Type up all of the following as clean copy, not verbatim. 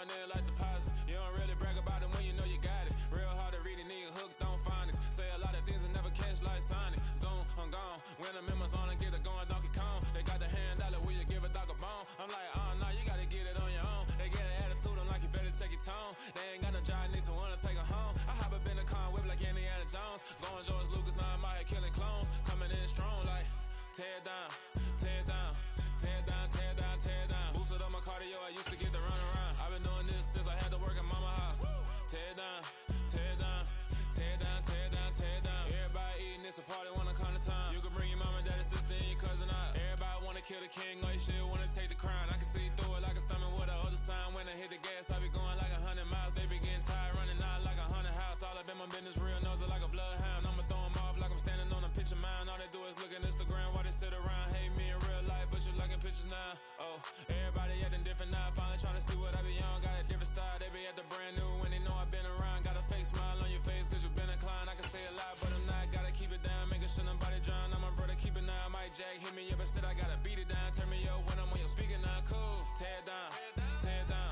going in like deposit. You don't really brag about it when you know you got it. Real hard to read it, nigga hooked on phonics. Say a lot of things and never catch like Sonic. Zoom, I'm gone. When the members on and get it going Donkey Kong. They got the hand dollar, will you give a dog a bone? I'm like, oh no, you gotta get it on your own. They get an attitude, I'm like, you better check your tone. They ain't got no job, need someone to take her home. I hop up in the car, whip like Indiana Jones. Going George Lucas, now I'm out here killing clones. Coming in strong like, tear down, tear down, tear down, tear down, tear down. Boosted up my cardio, I used to get the run around. I've been doing this since I had to work at mama house. Tear down, tear down, tear down, tear down, tear down. Everybody eating, it's a party when I come to time. You can bring your mama, daddy, sister, and your cousin out. Everybody wanna kill the king, like shit, wanna take the crown. I can see through it like a stomach with a other sign. When I hit the gas, I be going like 100 miles. They be getting tired, running out like 100 house. All up in my business, real nose like a bloodhound. I'ma throw them off like I'm standing on a picture mound. All they do is look at Instagram while they sit around. Hate me in real life, but you liking pictures now. Oh, everybody acting different now. Finally trying to see what I be on. Got a different style, they be at the brand new when they know I've been around. Got a fake smile on your face cause you been inclined. I can say a lot, but I'm not. Gotta keep it down, making sure nobody drown. I'm my brother, keep it now. Mike Jack hit me up and said I gotta beat it down. Turn me up when I'm on your speaker now. Cool, tear down, tear down,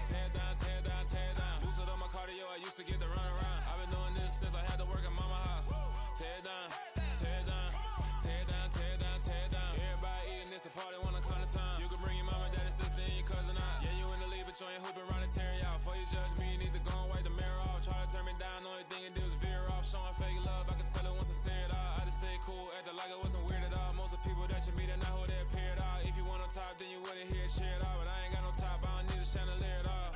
tear down, tear down, tear down. Boosted up my cardio, I used to get the run around. I've been doing this since I had to work at mama house. Tear down, tear down, tear down, tear down, tear down. Everybody eating, it's a party when I come to time. You can bring your mama, daddy, sister, and your cousin out. Yeah, you in the lead, but you ain't hooping around and tearing out. Before you judge me, you need to go and wipe the mirror off. Try to turn me down, only thing you did was veer off. Showing fake love, I can tell it once I say it all. I just stay cool, acting like it wasn't weird at all. Most of the people that you meet are not who they appear at all. If you want on top, then you wouldn't hear it cheer at all. But I ain't got no top, I don't need a chandelier at all.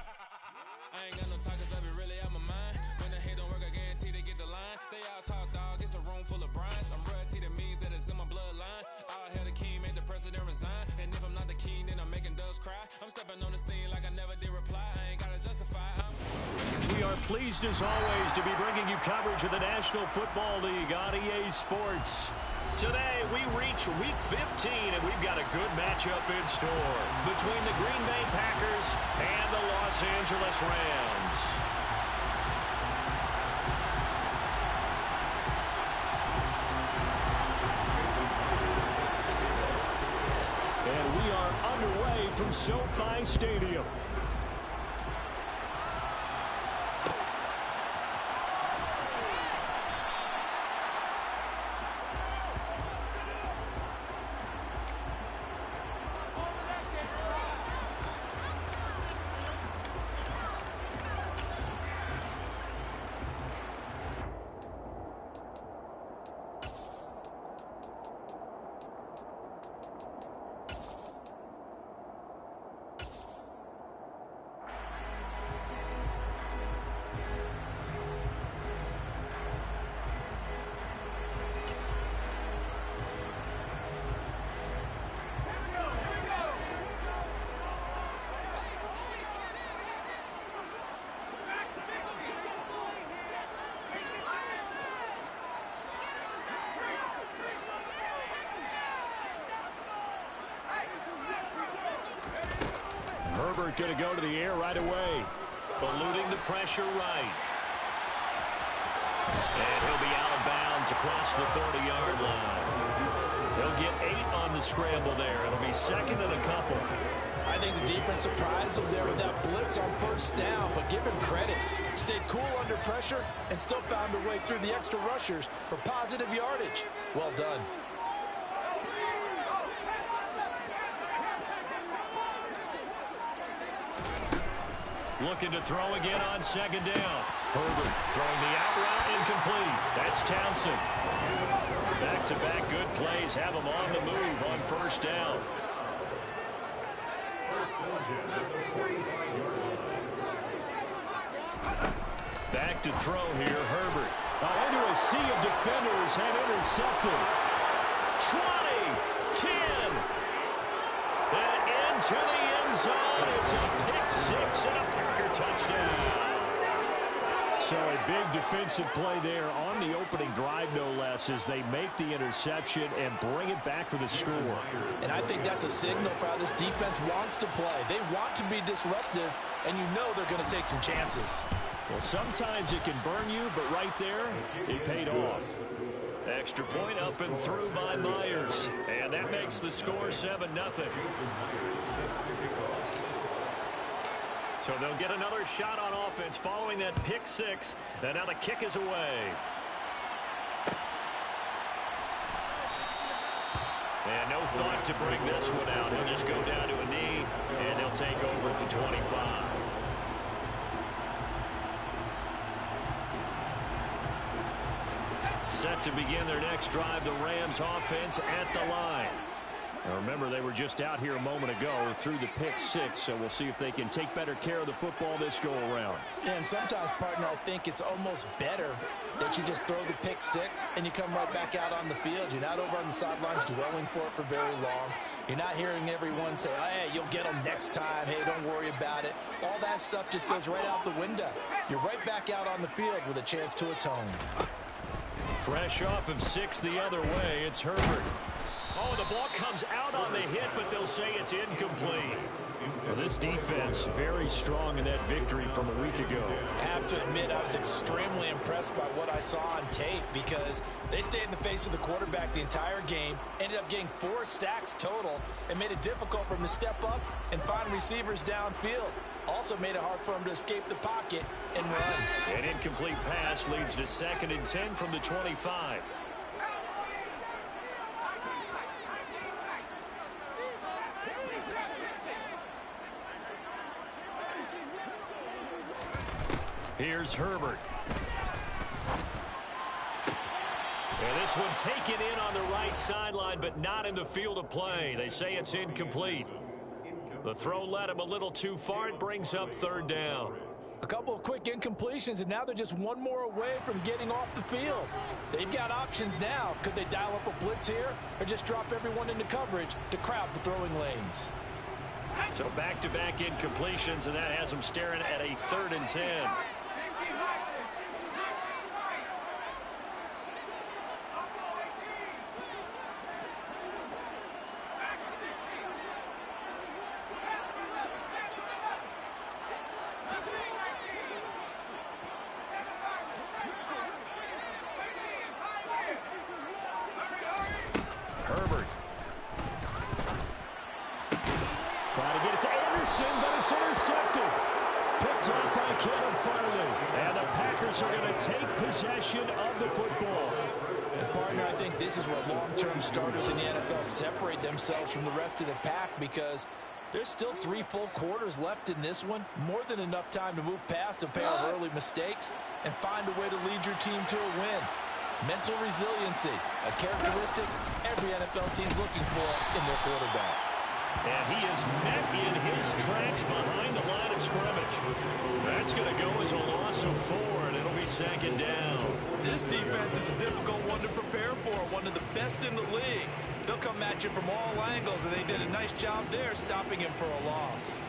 I ain't got no talk cause I be really out my mind. When the hate don't work, I guarantee they get the line. They all talk dog, it's a room full of brines. I'm royalty, that means that it's in my bloodline. All hail the king, make the president resign. And if I'm not the king, then I'm making doves cry. I'm stepping on the scene like I never did reply. I ain't gotta justify. We are pleased as always to be bringing you coverage of the National Football League on EA Sports. Today, we reach Week 15, and we've got a good matchup in store between the Green Bay Packers and the Los Angeles Rams. And we are underway from SoFi Stadium. Herbert going to go to the air right away. Eluding the pressure right. And he'll be out of bounds across the 30-yard line. He'll get 8 on the scramble there. It'll be second and a couple. I think the defense surprised him there with that blitz on first down, but give him credit. Stayed cool under pressure and still found a way through the extra rushers for positive yardage. Well done. Looking to throw again on second down. Herbert throwing the out route incomplete. That's Townsend. Back-to-back good plays have him on the move on first down. Back to throw here, Herbert. Into a sea of defenders and intercepted. 20, 10, and into the end zone. It's a pick six and a Packer touchdown. So a big defensive play there on the opening drive, no less, as they make the interception and bring it back for the score. And I think that's a signal for how this defense wants to play. They want to be disruptive, and you know they're going to take some chances. Well, sometimes it can burn you, but right there, it paid off. Extra point up and through by Myers. And that makes the score 7-0. So they'll get another shot on offense following that pick six. And now the kick is away. And no thought to bring this one out. He'll just go down to a knee, and they'll take over at the 25. Set to begin their next drive, the Rams offense at the line. Now remember, they were just out here a moment ago through the pick six, so we'll see if they can take better care of the football this go-around. And sometimes, partner, I think it's almost better that you just throw the pick six and you come right back out on the field. You're not over on the sidelines dwelling for it for very long. You're not hearing everyone say, oh, hey, you'll get them next time. Hey, don't worry about it. All that stuff just goes right out the window. You're right back out on the field with a chance to atone. Fresh off of 6 the other way, it's Herbert. Oh, the ball comes out on the hit, but they'll say it's incomplete. Well, this defense very strong in that victory from a week ago. I have to admit, I was extremely impressed by what I saw on tape because they stayed in the face of the quarterback the entire game, ended up getting 4 sacks total, and made it difficult for him to step up and find receivers downfield. Also made it hard for him to escape the pocket and run. An incomplete pass leads to 2nd and 10 from the 25. Here's Herbert. And this one taken in on the right sideline, but not in the field of play. They say it's incomplete. The throw led him a little too far. It brings up 3rd down. A couple of quick incompletions, and now they're just one more away from getting off the field. They've got options now. Could they dial up a blitz here or just drop everyone into coverage to crowd the throwing lanes? So back-to-back incompletions, and that has them staring at a 3rd and 10. Herbert. Trying to get it to Anderson, but it's intercepted. Picked up by Kevin Farley. And the Packers are going to take possession of the football. And partner, I think this is where long-term starters in the NFL separate themselves from the rest of the pack because there's still 3 full quarters left in this one. More than enough time to move past a pair of early mistakes and find a way to lead your team to a win. Mental resiliency, a characteristic every NFL team's looking for in their quarterback. And he is met in his tracks behind the line of scrimmage. That's going to go as a loss of 4, and it'll be 2nd down. This defense is a difficult one to prepare for, one of the best in the league. They'll come at you from all angles, and they did a nice job there stopping him for a loss.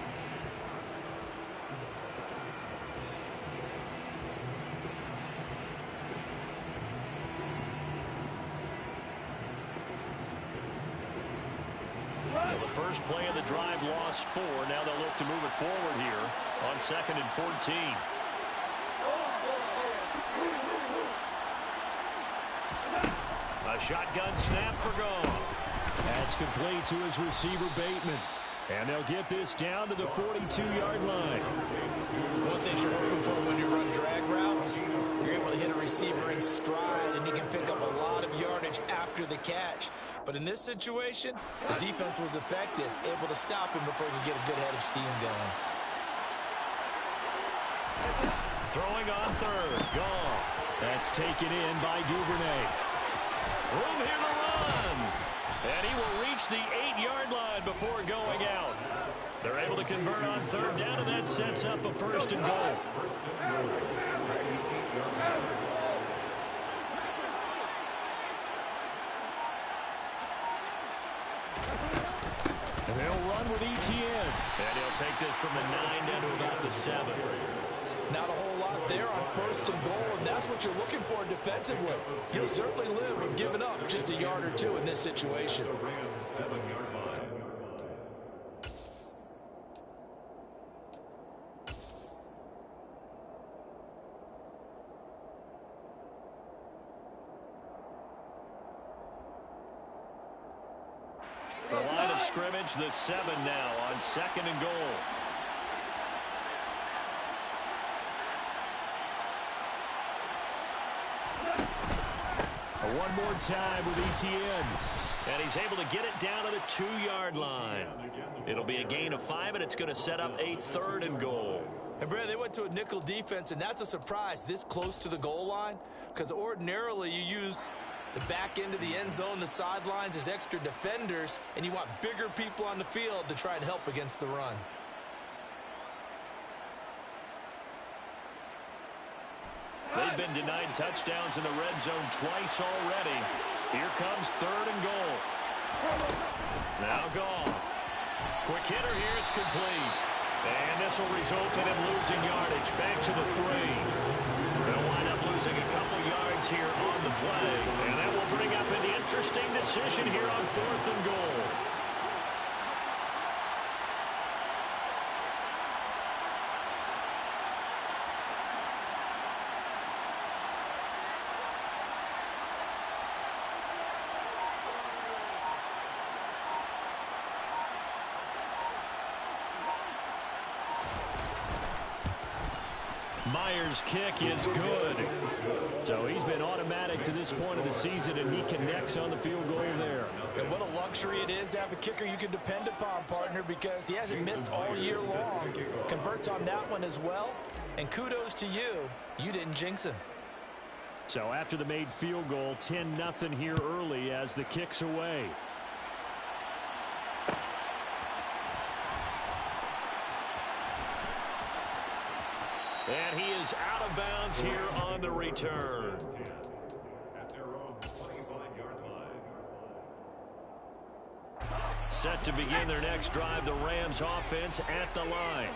Well, the first play of the drive lost 4. Now they'll look to move it forward here on 2nd and 14. A shotgun snap for Goff. That's complete to his receiver, Bateman. And they'll get this down to the 42-yard line. One thing you're hoping for when you run drag routes, you're able to hit a receiver in stride, and he can pick up a lot of yardage after the catch. But in this situation, the defense was effective, able to stop him before he could get a good head of steam going. Throwing on 3rd. Goff. That's taken in by Duvernay. Room here to run. And he will reach the 8-yard line before going out. They're able to convert on 3rd down, and that sets up a 1st and goal. And they'll run with Etienne. And he'll take this from the 9 down to about the 7. Not a whole lot there on 1st and goal, and that's what you're looking for defensively. You'll certainly live with giving up just a yard or 2 in this situation. The line of scrimmage, the 7 now on 2nd and goal. One more time with Etienne. And he's able to get it down to the 2-yard line. It'll be a gain of 5, and it's going to set up a 3rd and goal. And, Brad, they went to a nickel defense, and that's a surprise this close to the goal line, because ordinarily you use the back end of the end zone, the sidelines as extra defenders, and you want bigger people on the field to try and help against the run. They've been denied touchdowns in the red zone twice already. Here comes 3rd and goal. Now gone. Quick hitter here, it's complete. And this will result in him losing yardage back to the 3. They'll wind up losing a couple yards here on the play. And that will bring up an interesting decision here on 4th and goal. Myers' kick is good. So he's been automatic to this point of the season, and he connects on the field goal there. And what a luxury it is to have a kicker you can depend upon, partner, because he hasn't missed all year long. Converts on that one as well. And kudos to you. You didn't jinx him. So after the made field goal, 10-0 here early as the kick's away. And he is out of bounds here on the return. Set to begin their next drive, the Rams offense at the line.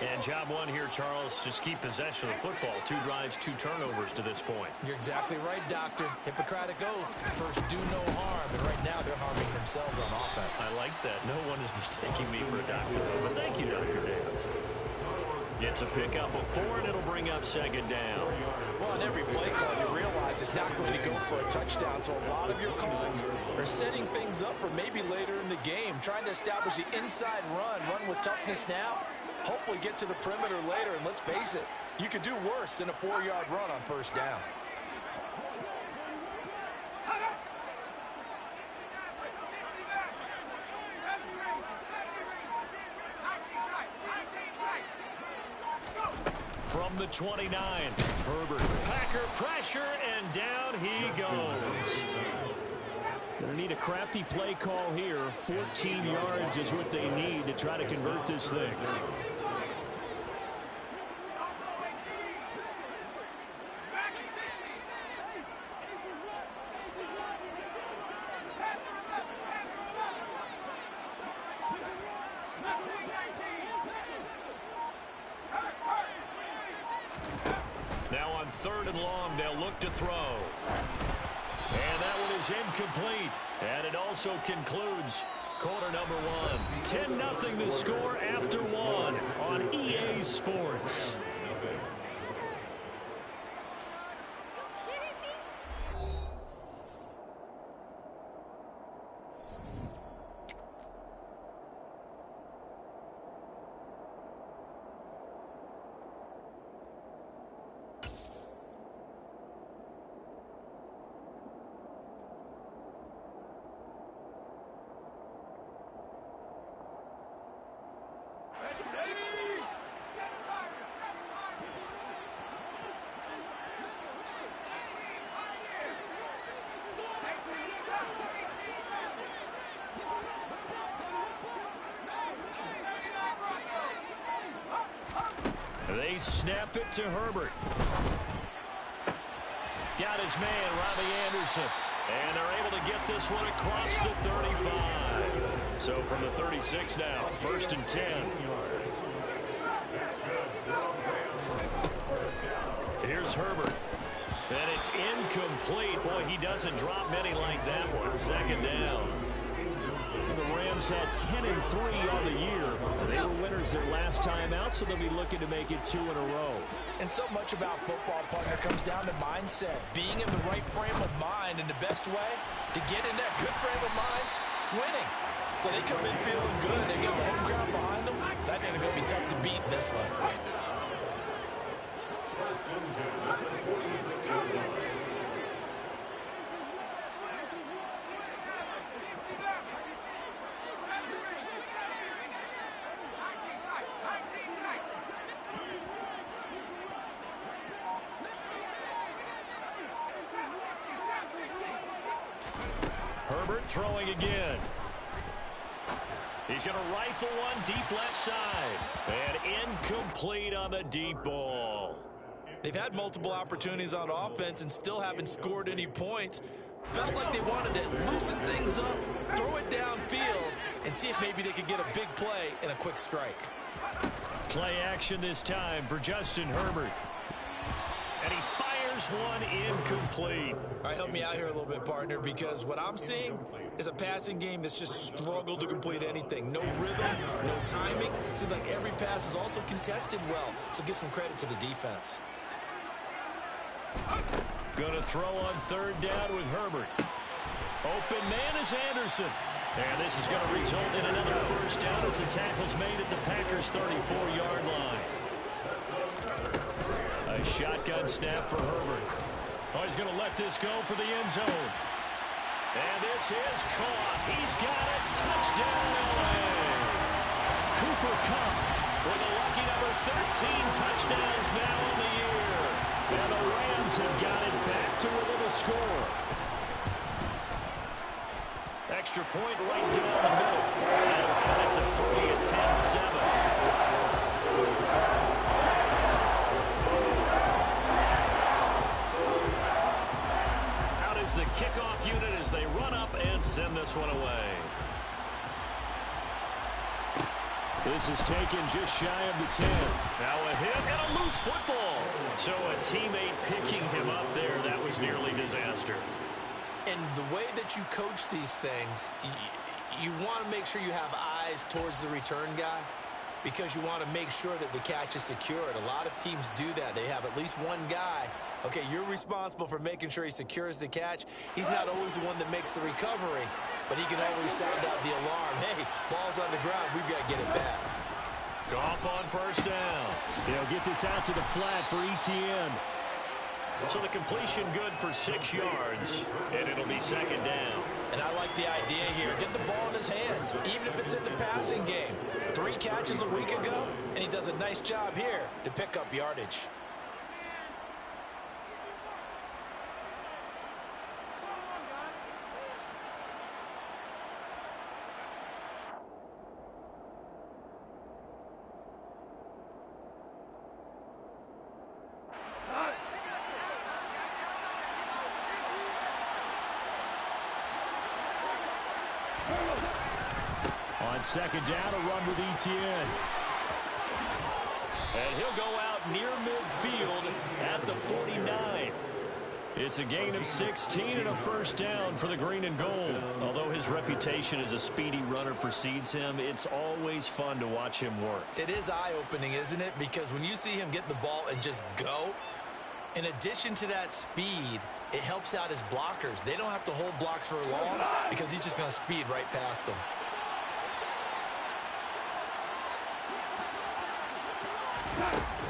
And job one here, Charles, just keep possession of the football. 2 drives, 2 turnovers to this point. You're exactly right, Doctor. Hippocratic oath. First, do no harm. And right now, they're harming themselves on offense. I like that. No one is mistaking me for a doctor, but thank you, Dr. Dance. It's a pickup of 4, and it'll bring up 2nd down. Well, on every play call, you realize it's not going to go for a touchdown, so a lot of your calls are setting things up for maybe later in the game, trying to establish the inside run with toughness now, hopefully get to the perimeter later, and let's face it, you could do worse than a 4-yard run on 1st down. From the 29, Herbert. Packer pressure, and down he goes. Going to need a crafty play call here. 14 yards is what they need to try to convert this thing. Now on 3rd and long, they'll look to throw. And that one is incomplete. And it also concludes quarter number 1. 10-0 the score after 1 on EA Sports. They snap it to Herbert. Got his man, Robbie Anderson. And they're able to get this one across the 35. So from the 36 now, 1st and 10. Here's Herbert. And it's incomplete. Boy, he doesn't drop many like that one. 2nd down. The Rams had 10-3 on the year. They were winners their last time out, so they'll be looking to make it 2 in a row. And so much about football, partner, comes down to mindset. Being in the right frame of mind, and the best way to get in that good frame of mind, winning. So they come in feeling good. They get the home crowd behind them. That's going to be tough to beat in this one. Herbert throwing again. He's going to rifle one deep left side. And incomplete on the deep ball. They've had multiple opportunities on offense and still haven't scored any points. Felt like they wanted to loosen things up, throw it downfield, and see if maybe they could get a big play and a quick strike. Play action this time for Justin Herbert. And he fires one incomplete. All right, help me out here a little bit, partner, because what I'm seeing is a passing game that's just struggled to complete anything. No rhythm, no timing. Seems like every pass is also contested well, so give some credit to the defense. Going to throw on third down with Herbert. Open man is Anderson. And this is going to result in another first down as the tackle's made at the Packers' 34-yard line. A shotgun snap for Herbert. Oh, he's going to let this go for the end zone. And this is caught. He's got it. Touchdown, LA. Cooper Kupp with a lucky number 13 touchdowns now on the year. And the Rams have got it back to within a score. Extra point right down the middle. That'll cut it to 3 at 10-7. The kickoff unit as they run up and send this one away. This is taken just shy of the 10. Now a hit and a loose football. So a teammate picking him up there, that was nearly disaster. And the way that you coach these things, you want to make sure you have eyes towards the return guy, because you want to make sure that the catch is secured. A lot of teams do that. They have at least one guy. Okay, you're responsible for making sure he secures the catch. He's not always the one that makes the recovery, but he can always sound out the alarm. Hey, ball's on the ground. We've got to get it back. Goff on first down. They'll get this out to the flat for ETN. So the completion good for 6 yards, and it'll be second down. And I like the idea here. Get the ball in his hands, even if it's in the passing game. 3 catches a week ago, and he does a nice job here to pick up yardage. On second down, a run with ETN. And he'll go out near midfield at the 49. It's a gain of 16 and a first down for the green and gold. Although his reputation as a speedy runner precedes him, it's always fun to watch him work. It is eye-opening, isn't it? Because when you see him get the ball and just go, in addition to that speed, it helps out his blockers. They don't have to hold blocks for long because he's just going to speed right past them.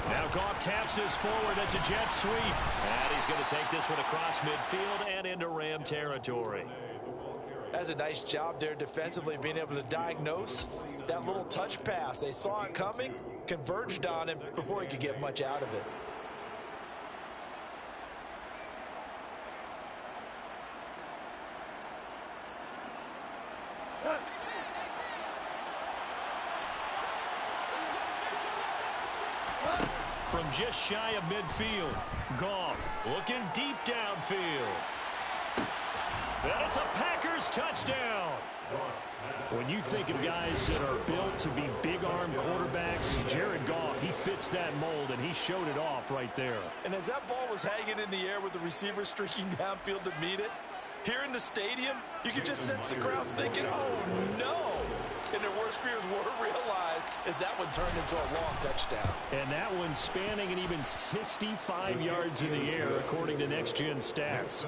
Now Goff taps this forward. That's a jet sweep. And he's going to take this one across midfield and into Ram territory. That's a nice job there defensively, being able to diagnose that little touch pass. They saw it coming, converged on him before he could get much out of it. From just shy of midfield, Goff looking deep downfield. And it's a Packers touchdown. When you think of guys that are built to be big-arm quarterbacks, Jared Goff, he fits that mold, and he showed it off right there. And as that ball was hanging in the air with the receiver streaking downfield to meet it, here in the stadium, you could just sense the crowd thinking, oh, no. And their worst fears were realized as that one turned into a long touchdown. And that one spanning an even 65 yards in the air, according to Next Gen Stats.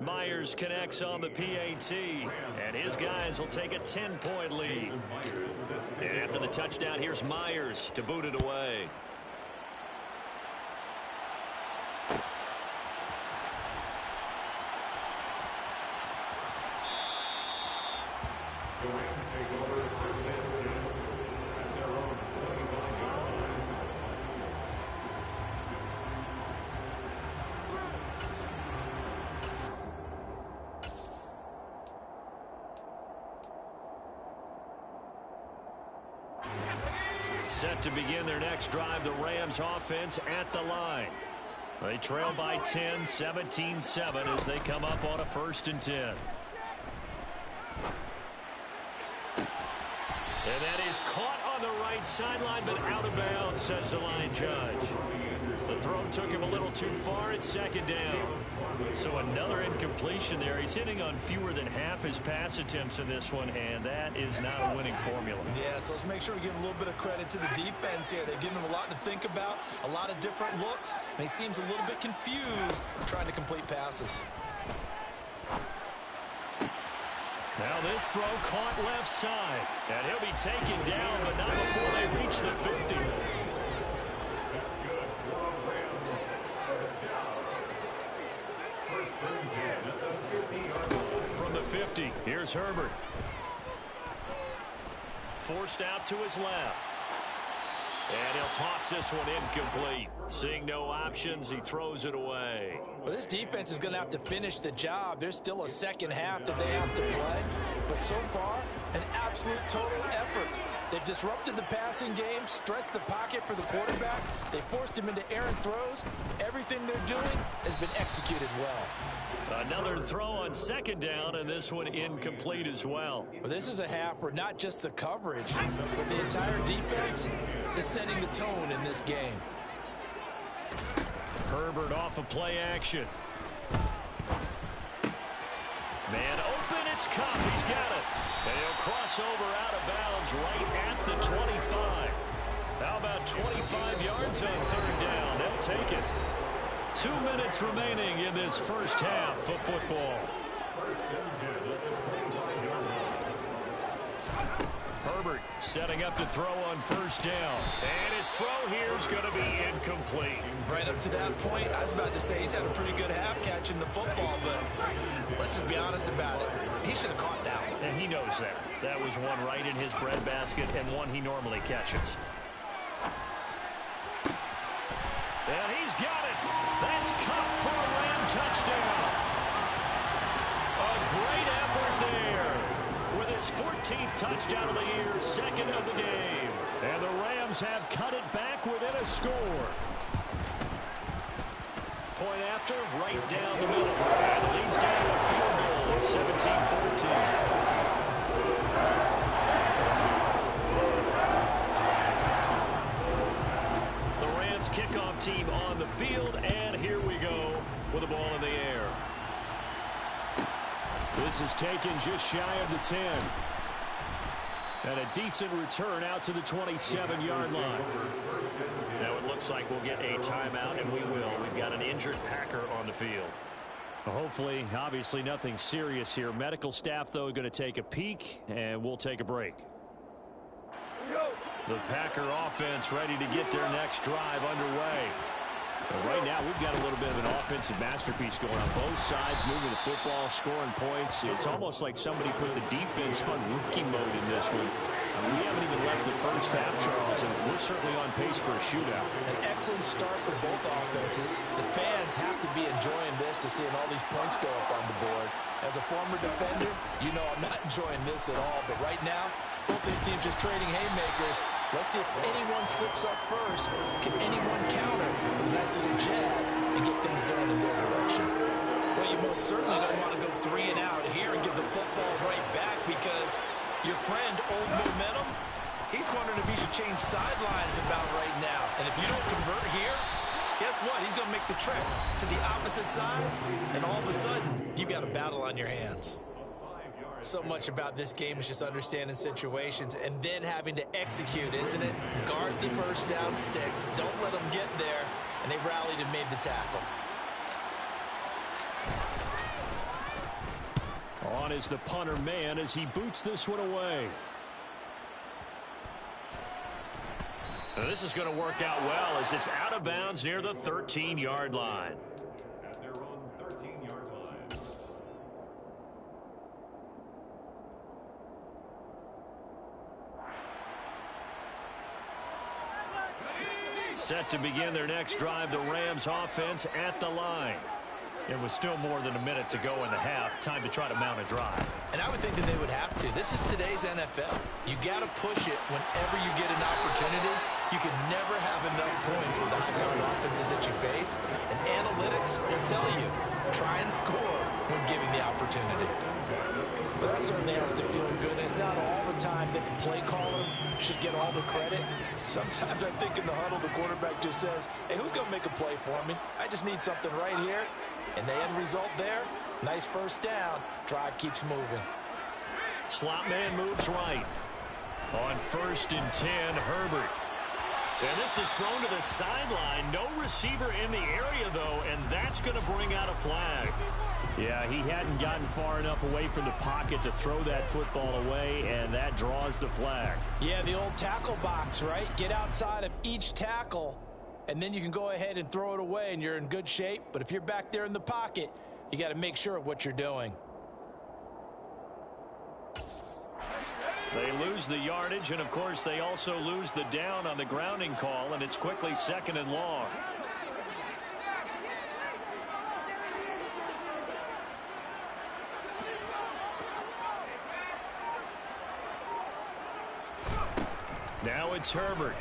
Myers connects on the PAT, and his guys will take a 10-point lead. And after the touchdown, here's Myers to boot it away. Set to begin their next drive, the Rams offense at the line. They trail by 10, 17-7 as they come up on a 1st and 10. And that is caught on the right sideline, but out of bounds, says the line judge. The throw took him a little too far at 2nd down. So another incompletion there. He's hitting on fewer than half his pass attempts in this one, and that is not a winning formula. Yeah, so let's make sure we give a little bit of credit to the defense here. They've given him a lot to think about, a lot of different looks, and he seems a little bit confused trying to complete passes. Now this throw caught left side, and he'll be taken down, but not before they reach the 50. From the 50, here's Herbert. Forced out to his left. And he'll toss this one incomplete. Seeing no options, he throws it away. Well, this defense is going to have to finish the job. There's still a second half that they have to play. But so far, an absolute total effort. They've disrupted the passing game, stressed the pocket for the quarterback. They forced him into errant throws. Everything they're doing has been executed well. Another throw on 2nd down, and this one incomplete as well. Well, this is a half where not just the coverage, but the entire defense is setting the tone in this game. Herbert off of play action. Man open, it's Cup. He's got it. And he'll cross over out of bounds right at the 25. How about 25 yards on 3rd down? They'll take it. 2 minutes remaining in this first half of football. Herbert setting up to throw on 1st down. And his throw here is going to be incomplete. Right up to that point, I was about to say he's had a pretty good half catching the football, but let's just be honest about it. He should have caught that one. And he knows that. That was one right in his breadbasket and one he normally catches. And he's got it. That's Cup for a Ram touchdown. A great effort there. With his 14th touchdown of the year, 2nd of the game. And the Rams have cut it back within a score. Point after, right down the middle. And it leads down to a field goal at 17-14. Kickoff team on the field, and here we go with the ball in the air. This is taken just shy of the 10. And a decent return out to the 27-yard line. Now it looks like we'll get a timeout, and we will. We've got an injured Packer on the field. Hopefully, obviously nothing serious here. Medical staff, though, going to take a peek, and we'll take a break. The Packer offense ready to get their next drive underway. But right now, we've got a little bit of an offensive masterpiece going on both sides, moving the football, scoring points. It's almost like somebody put the defense on rookie mode in this one. We haven't even left the first half, Charles, and we're certainly on pace for a shootout. An excellent start for both offenses. The fans have to be enjoying this to seeing all these points go up on the board. As a former defender, you know I'm not enjoying this at all. But right now, both these teams just trading haymakers. Let's see if anyone slips up first. Can anyone counter with a nice little jab and get things going in their direction? Well, you most certainly don't want to go 3 and out here and give the football right back, because your friend, Old Momentum, he's wondering if he should change sidelines about right now. And if you don't convert here, guess what? He's going to make the trek to the opposite side, and all of a sudden, you've got a battle on your hands. So much about this game is just understanding situations and then having to execute, isn't it? Guard the first down sticks. Don't let them get there. And they rallied and made the tackle. On is the punter man as he boots this one away. Now this is going to work out well as it's out of bounds near the 13-yard line. Set to begin their next drive, the Rams offense at the line. It was still more than a minute to go in the half. Time to try to mount a drive. And I would think that they would have to. This is today's NFL. You got to push it whenever you get an opportunity. You can never have enough points with the high-powered offenses that you face. And analytics will tell you, try and score when given the opportunity. But that certainly has to feel good. It's not all the time that the play caller should get all the credit. Sometimes I think in the huddle, the quarterback just says, hey, who's going to make a play for me? I just need something right here. And the end result there, nice first down. Drive keeps moving. Slot man moves right. On 1st and 10, Herbert. And this is thrown to the sideline. No receiver in the area, though, and that's going to bring out a flag. Yeah, he hadn't gotten far enough away from the pocket to throw that football away, and that draws the flag. Yeah, the old tackle box, right? Get outside of each tackle, and then you can go ahead and throw it away, and you're in good shape. But if you're back there in the pocket, you got to make sure of what you're doing. They lose the yardage, and, of course, they also lose the down on the grounding call, and it's quickly 2nd and long. Now it's Herbert.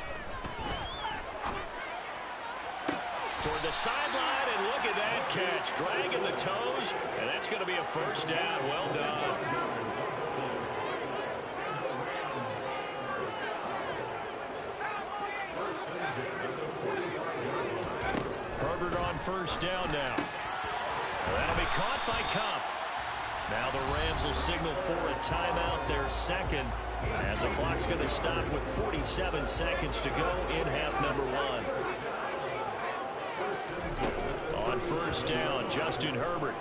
Toward the sideline, and look at that catch. Dragging the toes, and that's going to be a first down. Well done. Herbert on 1st down now. That'll be caught by Cobb. Now the Rams will signal for a timeout, their 2nd, as the clock's going to stop with 47 seconds to go in half number 1. On 1st down, Justin Herbert.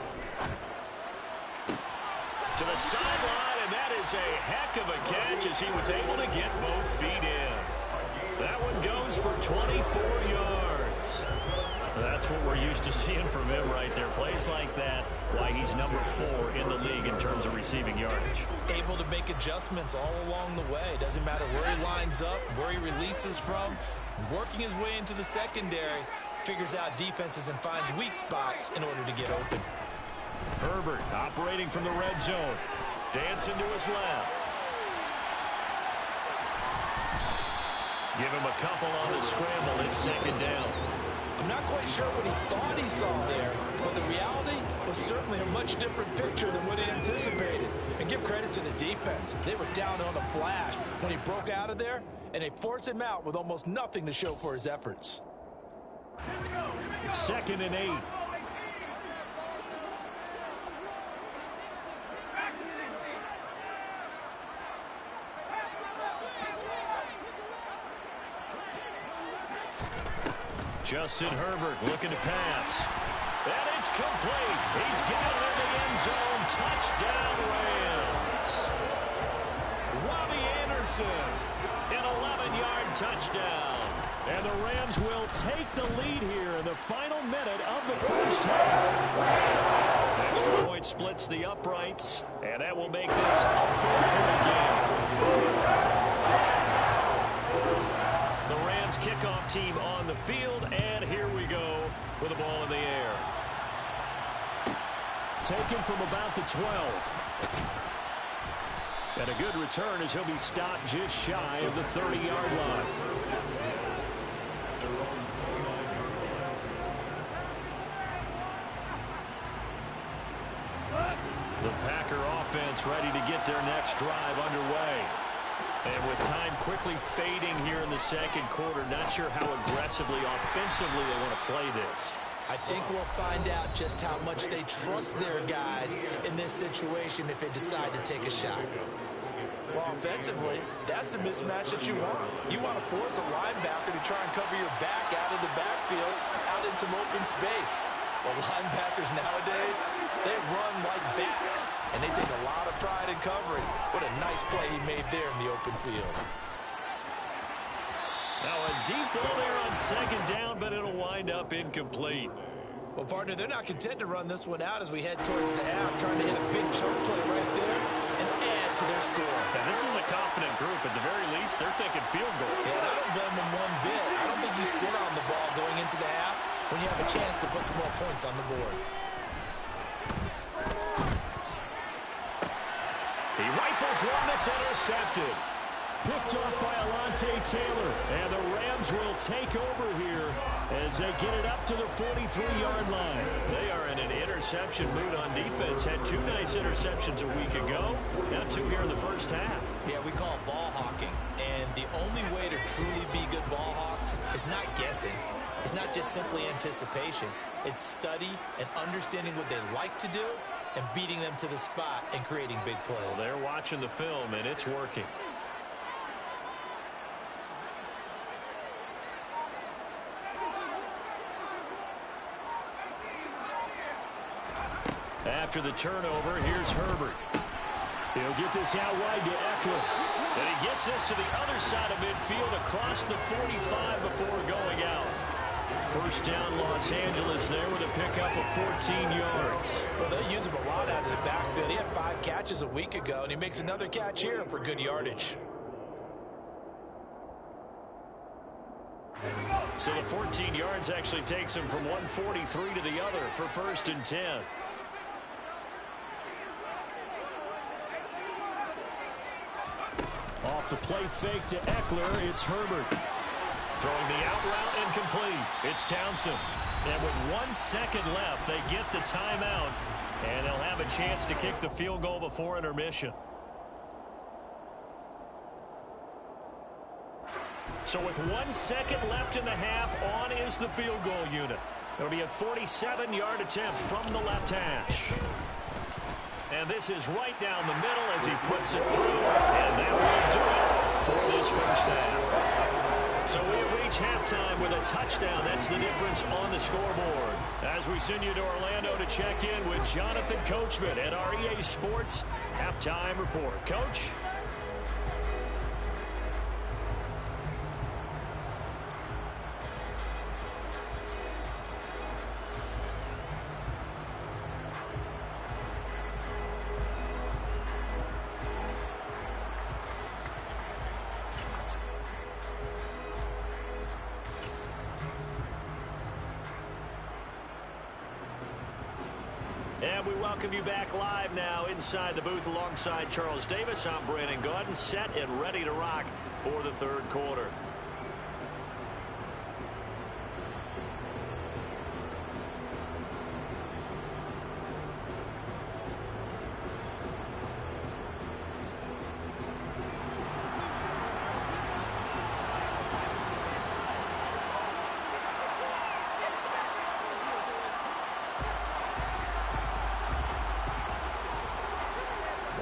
To the sideline, and that is a heck of a catch as he was able to get both feet in. That one goes for 24 yards. That's what we're used to seeing from him right there. Plays like that, why he's number 4 in the league in terms of receiving yardage. Able to make adjustments all along the way. Doesn't matter where he lines up, where he releases from. Working his way into the secondary, figures out defenses and finds weak spots in order to get open. Herbert operating from the red zone. Dancing to his left. Give him a couple on the scramble. It's 2nd down. I'm not quite sure what he thought he saw there, but the reality was certainly a much different picture than what he anticipated. And give credit to the defense. They were down on a flash when he broke out of there, and they forced him out with almost nothing to show for his efforts. 2nd and 8. Justin Herbert looking to pass. And it's complete. He's got it in the end zone. Touchdown, Rams. Robbie Anderson, an 11-yard touchdown. And the Rams will take the lead here in the final minute of the first half. Extra point splits the uprights, and that will make this a 4-point game. The Rams kickoff team on the field, and here we go with the ball in the air. Taken from about the 12. And a good return as he'll be stopped just shy of the 30-yard line. The Packer offense ready to get their next drive underway. And with time quickly fading here in the 2nd quarter, not sure how aggressively, offensively they want to play this. I think we'll find out just how much they trust their guys in this situation if they decide to take a shot. Well, offensively, that's the mismatch that you want. You want to force a linebacker to try and cover your back out of the backfield, out in some open space. But linebackers nowadays, they run like backs, and they take a lot of pride in covering. What a nice play he made there in the open field. Now a deep ball there on 2nd down, but it'll wind up incomplete. Well, partner, they're not content to run this one out as we head towards the half, trying to hit a big chunk play right there and add to their score. Now, this is a confident group. At the very least, they're thinking field goal. Yeah, and I don't blame them one bit. I don't think you sit on the ball going into the half when you have a chance to put some more points on the board. rifles one that's intercepted. Picked off by Alontae Taylor. And the Rams will take over here as they get it up to the 43-yard line. They are in an interception mood on defense. Had 2 nice interceptions a week ago. Now 2 here in the first half. Yeah, we call it ball hawking. And the only way to truly be good ball hawks is not guessing. It's not just simply anticipation. It's study and understanding what they like to do and beating them to the spot and creating big plays. Well, they're watching the film, and it's working. After the turnover, here's Herbert. He'll get this out wide to Eckler. And he gets this to the other side of midfield across the 45 before going out. First down, Los Angeles there with a pickup of 14 yards. Well, they use him a lot out of the backfield. He had 5 catches a week ago, and he makes another catch here for good yardage. So the 14 yards actually takes him from 143 to the other for 1st and 10. Off the play fake to Eckler, it's Herbert. Throwing the out route incomplete. It's Townsend. And with 1 second left, they get the timeout. And they'll have a chance to kick the field goal before intermission. So with 1 second left in the half, on is the field goal unit. It'll be a 47-yard attempt from the left hash. And this is right down the middle as he puts it through. And that will do it for this first half. So we have reached halftime with a touchdown. That's the difference on the scoreboard. As we send you to Orlando to check in with Jonathan Coachman at our EA Sports Halftime Report. Coach? And we welcome you back live now inside the booth alongside Charles Davis. I'm Brandon Gaudin, set and ready to rock for the third quarter.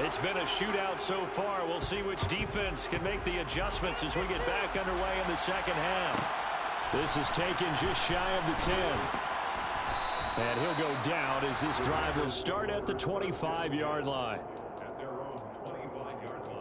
It's been a shootout so far. We'll see which defense can make the adjustments as we get back underway in the second half. This is taken just shy of the 10. And he'll go down as this drive will start at the 25-yard line. At their own 25-yard line.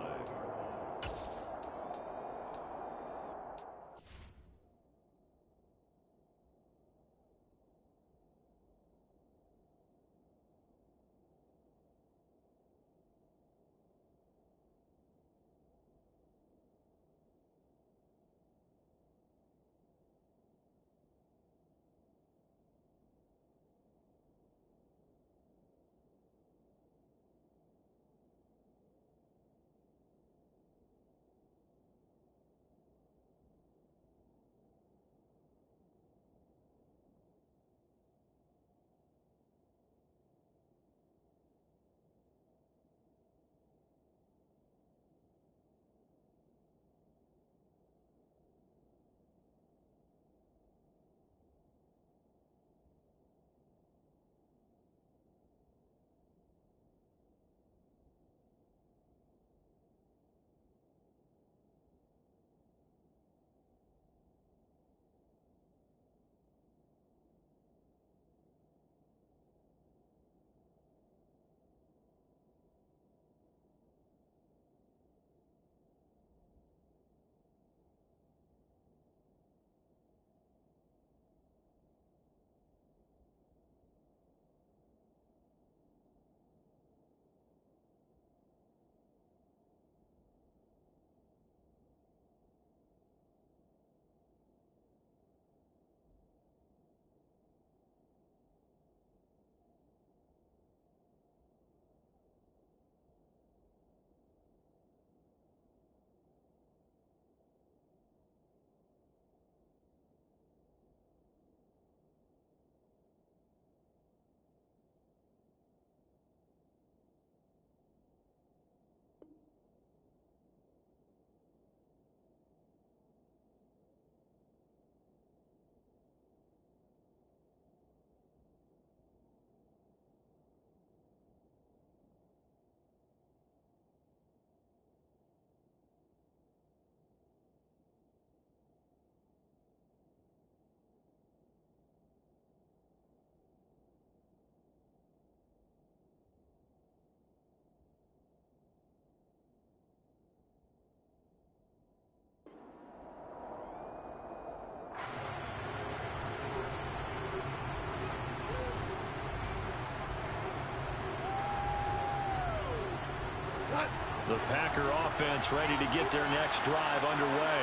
Packer offense ready to get their next drive underway.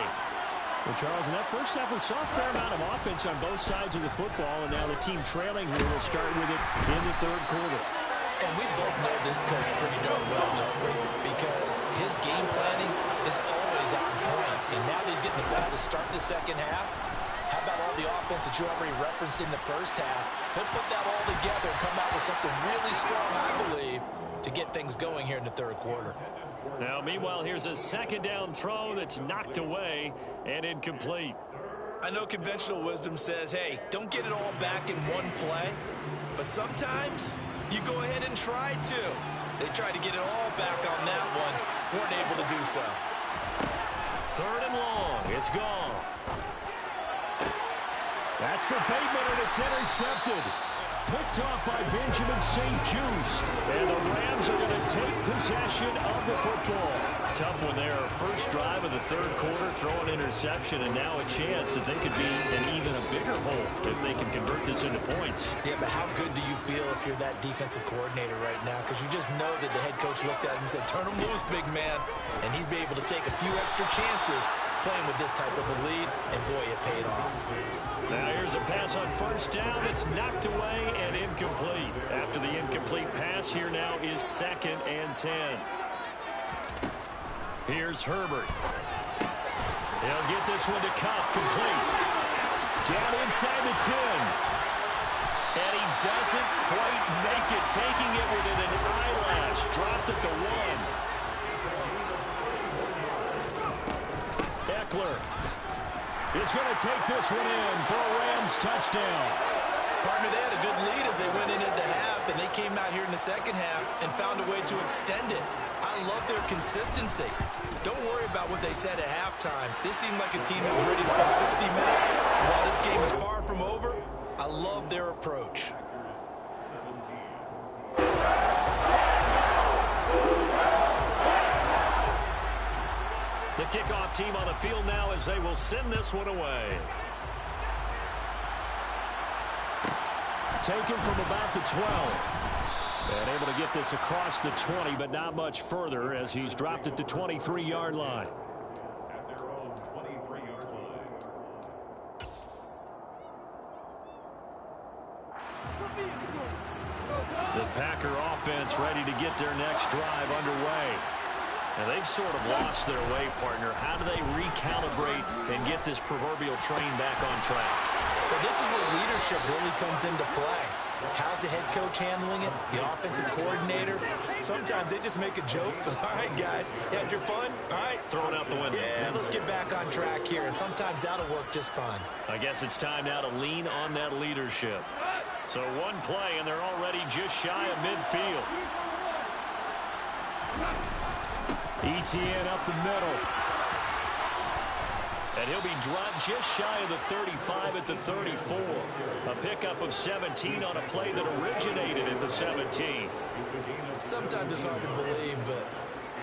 Well, Charles, in that first half, we saw a fair amount of offense on both sides of the football, and now the team trailing here will start with it in the third quarter. And we both know this coach pretty darn well, don't we? Because his game planning is always on point. And now he's getting the ball to start the second half. How about all the offense that you already referenced in the first half? He'll put that all together and come out with something really strong, I believe, to get things going here in the third quarter. Now, meanwhile, here's a second down throw that's knocked away and incomplete. I know conventional wisdom says, hey, don't get it all back in one play. But sometimes you go ahead and try to. They tried to get it all back on that one. Weren't able to do so. Third and long. It's gone. That's for Bateman, and it's intercepted. Picked off by Benjamin St-Juste. And the Rams are going to take possession of the football. Tough one there. First drive of the third quarter, throw an interception, and now a chance that they could be in even a bigger hole if they can convert this into points. Yeah, but how good do you feel if you're that defensive coordinator right now? Because you just know that the head coach looked at him and said, turn him loose, big man. And he'd be able to take a few extra chances playing with this type of a lead, and boy, it paid off. Now here's a pass on first down. It's knocked away and incomplete. After the incomplete pass, here now is 2nd and 10. Here's Herbert. He'll get this one to Cup, complete. Down inside the 10. And he doesn't quite make it, taking it within an eyelash. Dropped at the 1. Eckler is going to take this one in for a Rams touchdown. Partner, they had a good lead as they went into the half, and they came out here in the second half and found a way to extend it. I love their consistency. Don't worry about what they said at halftime. This seemed like a team that was ready to play 60 minutes. And while this game is far from over, I love their approach. The kickoff team on the field now as they will send this one away. Taken from about the 12. And able to get this across the 20, but not much further as he's dropped at the 23-yard line. At their own 23-yard line. The Packer offense ready to get their next drive underway. And they've sort of lost their way, partner. How do they recalibrate and get this proverbial train back on track? But this is where leadership really comes into play. How's the head coach handling it? The offensive coordinator? Sometimes they just make a joke. All right, guys, you had your fun? All right. Throw it out the window. Yeah, let's get back on track here. And sometimes that'll work just fine. I guess it's time now to lean on that leadership. So one play, and they're already just shy of midfield. Etienne up the middle. And he'll be dropped just shy of the 35 at the 34. A pickup of 17 on a play that originated at the 17. Sometimes it's hard to believe, but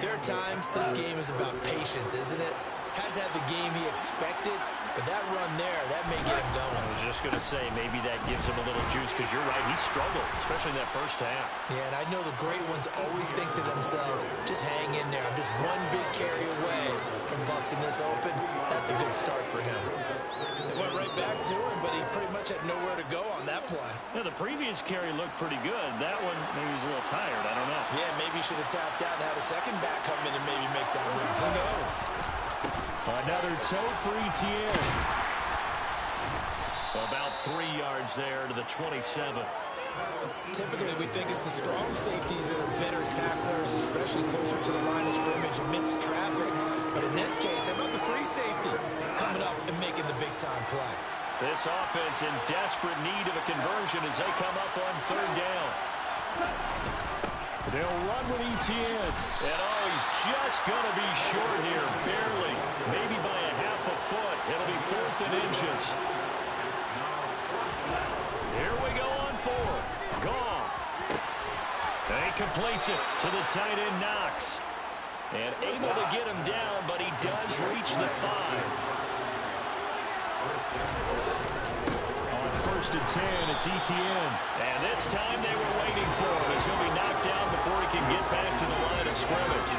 there are times this game is about patience, isn't it? Has had the game he expected, but that run there, that may get him going. I was just going to say, maybe that gives him a little juice, because you're right, he struggled, especially in that first half. Yeah, and I know the great ones always think to themselves, just hang in there. I'm just one big carry away from busting this open. That's a good start for him. It went right back to him, but he pretty much had nowhere to go on that play. Yeah, the previous carry looked pretty good. That one, maybe he was a little tired. I don't know. Yeah, maybe he should have tapped out and had a second back come in and maybe make that one. Who knows? Another toe for Etienne. About 3 yards there to the 27. Typically, we think it's the strong safeties that are better tacklers, especially closer to the line of scrimmage amidst traffic. But in this case, how about the free safety coming up and making the big-time play? This offense in desperate need of a conversion as they come up on third down. They'll run with Etienne. And he's just going to be short here, barely. Maybe by a half a foot. It'll be 4th and inches. Here we go on 4th. Goff. And he completes it to the tight end Knox. And able to get him down, but he does reach the 5. On first and 10. It's Etienne. And this time they were waiting for him as he'll be knocked down before he can get back to the line of scrimmage.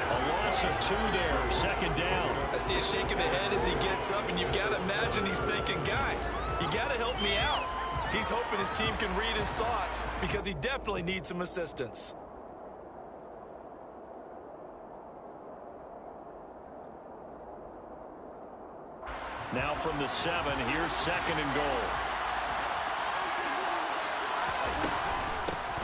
A loss of 2 there, second down. I see a shake of the head as he gets up, and you've got to imagine he's thinking, guys, you got to help me out. He's hoping his team can read his thoughts because he definitely needs some assistance. Now from the 7, here's second and goal.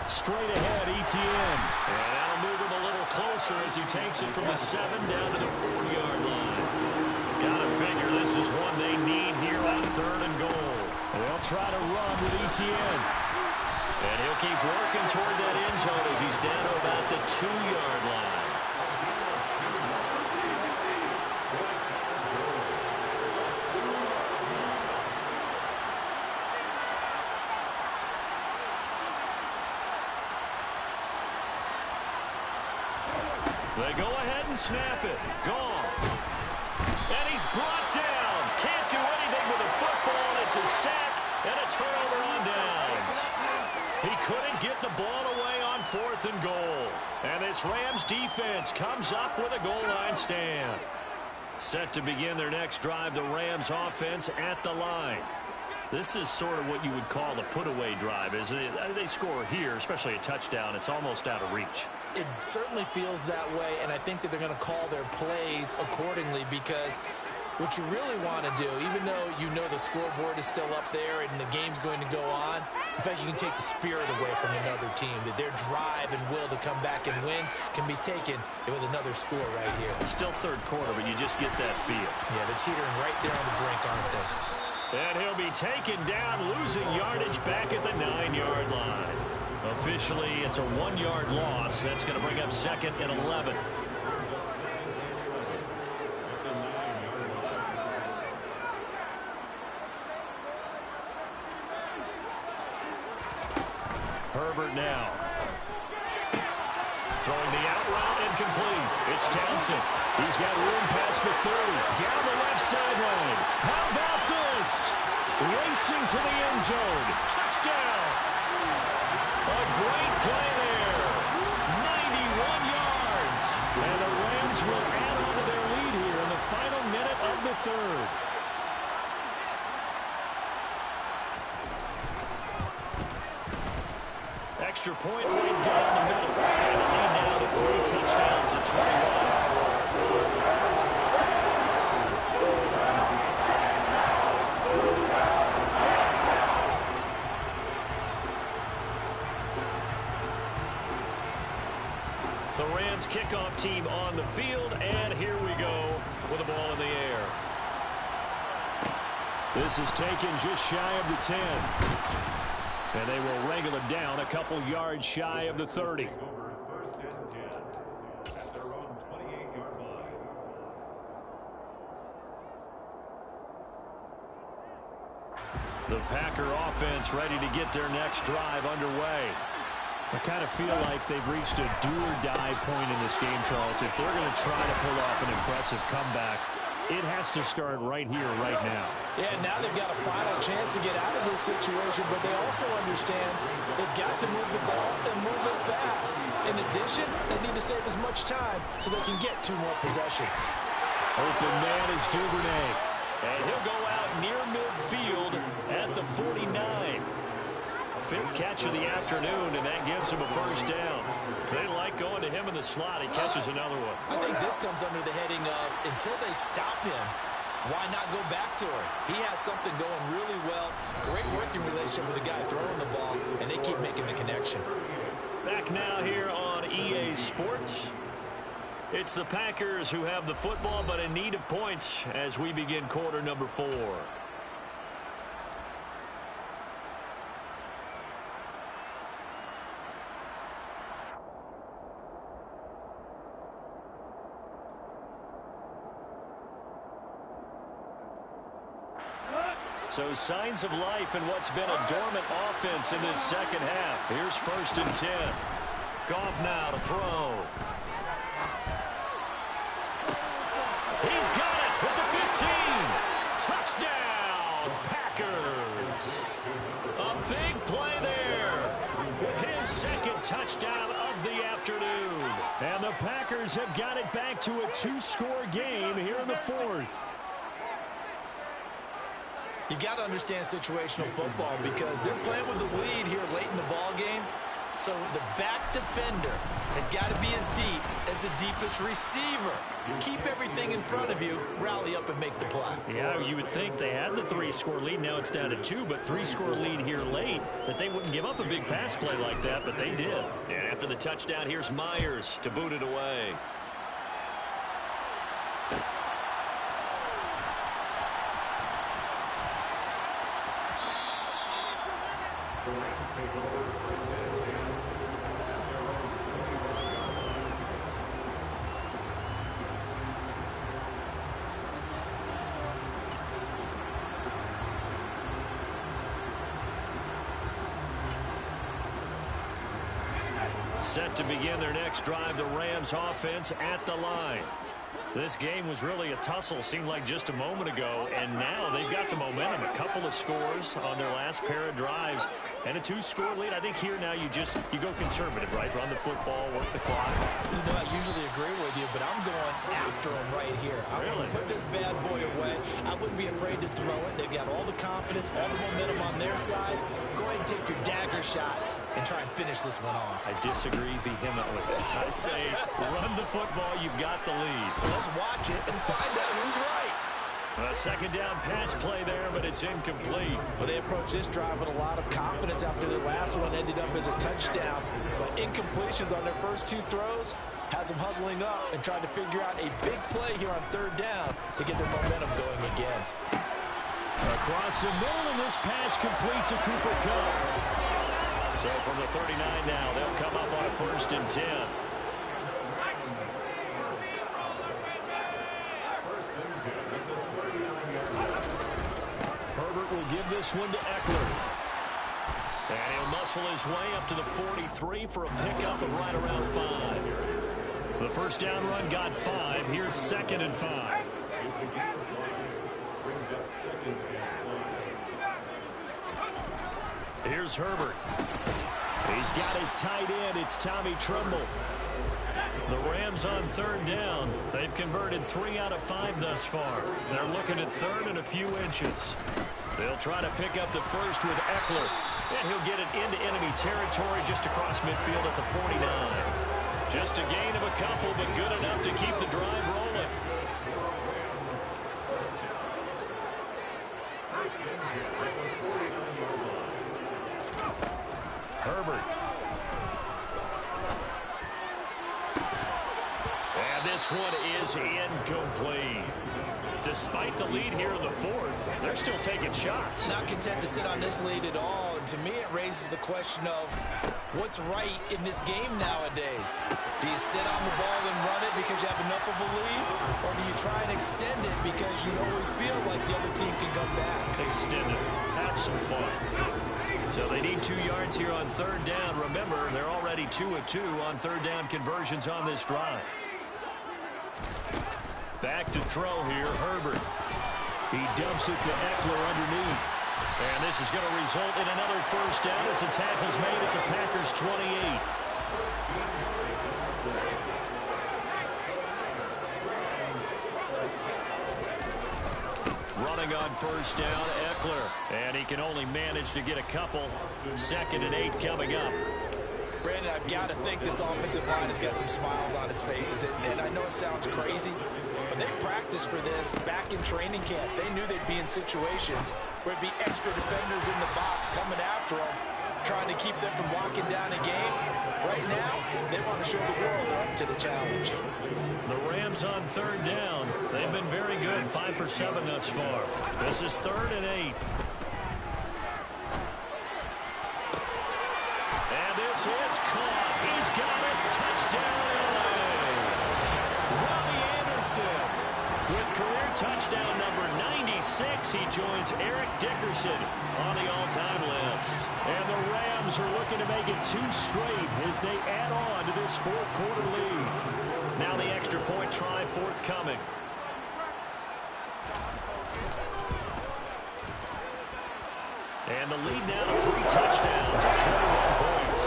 Straight ahead, Etienne. And that'll move him a little closer as he takes it from the 7 down to the 4-yard line. Gotta figure this is one they need here on third and goal. They'll try to run with Etienne. And he'll keep working toward that end zone as he's down to about the 2-yard line. They go ahead and snap it. Gone. And he's brought down. Can't do anything with the football. It's a sack and a turnover on downs. He couldn't get the ball away on 4th and goal. And this Rams defense comes up with a goal line stand. Set to begin their next drive, the Rams offense at the line. This is sort of what you would call a put-away drive, isn't it? They score here, especially a touchdown. It's almost out of reach. It certainly feels that way, and I think that they're going to call their plays accordingly because what you really want to do, even though you know the scoreboard is still up there and the game's going to go on, in fact, you can take the spirit away from another team, that their drive and will to come back and win can be taken with another score right here. Still third quarter, but you just get that feel. Yeah, they're teetering right there on the brink, aren't they? And he'll be taken down, losing yardage back at the 9-yard line. Officially, it's a 1-yard loss. That's going to bring up second and 11. Herbert now. Throwing the out route incomplete. It's Townsend. He's got room past the 30. Down the left sideline. How about this? Racing to the end zone. Touchdown. A great play there. 91 yards. And the Rams will add on to their lead here in the final minute of the third. Extra point right down the middle. And a lead now to 3 touchdowns at 21. The Rams kickoff team on the field, and here we go with the ball in the air. This is taken just shy of the 10. And they will wrangle it down a couple yards shy of the 30. First and 10 at their own 28-yard line. The Packer offense ready to get their next drive underway. I kind of feel like they've reached a do-or-die point in this game, Charles. If they're going to try to pull off an impressive comeback, it has to start right here, right now. Yeah, now they've got a final chance to get out of this situation, but they also understand they've got to move the ball and move it fast. In addition, they need to save as much time so they can get 2 more possessions. Open man is Duvernay. And he'll go out near midfield at the 49. 5th catch of the afternoon, and that gives him a first down. They like going to him in the slot. He catches another one. I think this comes under the heading of until they stop him, why not go back to him? He has something going really well. Great working relationship with the guy throwing the ball, and they keep making the connection. Back now here on EA Sports. It's the Packers who have the football, but in need of points as we begin quarter number 4. So signs of life in what's been a dormant offense in this second half. Here's first and 10. Goff now to throw. He's got it at the 15. Touchdown, Packers. Packers have got it back to a 2-score game here in the fourth. You've got to understand situational football because they're playing with the lead here late in the ball game. So the back defender has got to be as deep as the deepest receiver. Keep everything in front of you, rally up and make the play. Yeah, you would think they had the 3-score lead. Now it's down to 2, but 3-score lead here late, that they wouldn't give up a big pass play like that, but they did. And after the touchdown, here's Myers to boot it away. Set to begin their next drive, the Rams offense at the line. This game was really a tussle, seemed like just a moment ago, and now they've got the momentum. A couple of scores on their last pair of drives, and a 2-score lead. I think here now you go conservative, right? Run the football, work the clock. You know, I usually agree with you, but I'm going after him right here. I'm going to put this bad boy away. I wouldn't be afraid to throw it. They've got all the confidence, all the momentum on their side. Go ahead and take your dagger shots and try and finish this one off. I disagree vehemently. I say run the football, you've got the lead. Let's watch it and find out who's right. A second down pass play there, but it's incomplete. Well, they approached this drive with a lot of confidence after the last one ended up as a touchdown. But incompletions on their first 2 throws has them huddling up and trying to figure out a big play here on 3rd down to get their momentum going again. Across the middle, and this pass complete to Cooper Kupp. So from the 39 now, they'll come up on a 1st and 10. Herbert will give this one to Eckler. And he'll muscle his way up to the 43 for a pickup of right around 5. The first down run got 5. Here's 2nd and 5. Here's Herbert. He's got his tight end. It's Tommy Tremble. The Rams on 3rd down. They've converted 3 out of 5 thus far. They're looking at 3rd and a few inches. They'll try to pick up the first with Eckler. And he'll get it into enemy territory just across midfield at the 49. Just a gain of a couple, but good enough to keep the drive rolling. Herbert. And this one is incomplete. Despite the lead here in the 4th, they're still taking shots. Not content to sit on this lead at all. And to me, it raises the question of what's right in this game nowadays. Do you sit on the ball and run it because you have enough of a lead? Or do you try and extend it because you always feel like the other team can come back? Extend it. Have some fun. So they need 2 yards here on 3rd down. Remember, they're already 2 of 2 on 3rd down conversions on this drive. Back to throw here, Herbert. He dumps it to Eckler underneath. And this is going to result in another first down as the tackle's made at the Packers' 28. Running on first down, Eckler. And he can only manage to get a couple. 2nd and 8 coming up. Brandon, I've got to think this offensive line has got some smiles on its faces. And I know it sounds crazy, but they practiced for this back in training camp. They knew they'd be in situations where it'd be extra defenders in the box coming after them, trying to keep them from locking down a game. Right now, they want to show the world they're up to the challenge. The Rams on 3rd down. They've been very good, 5 for 7 thus far. This is 3rd and 8. And this is caught. He's got it. Touchdown, LA. Robbie Anderson with career touchdown number 96. He joins Eric Dickerson on the all-time list. And the Rams are looking to make it 2 straight as they add on to this 4th quarter lead. Now the extra point try forthcoming. And the lead now to 3 touchdowns and 21 points.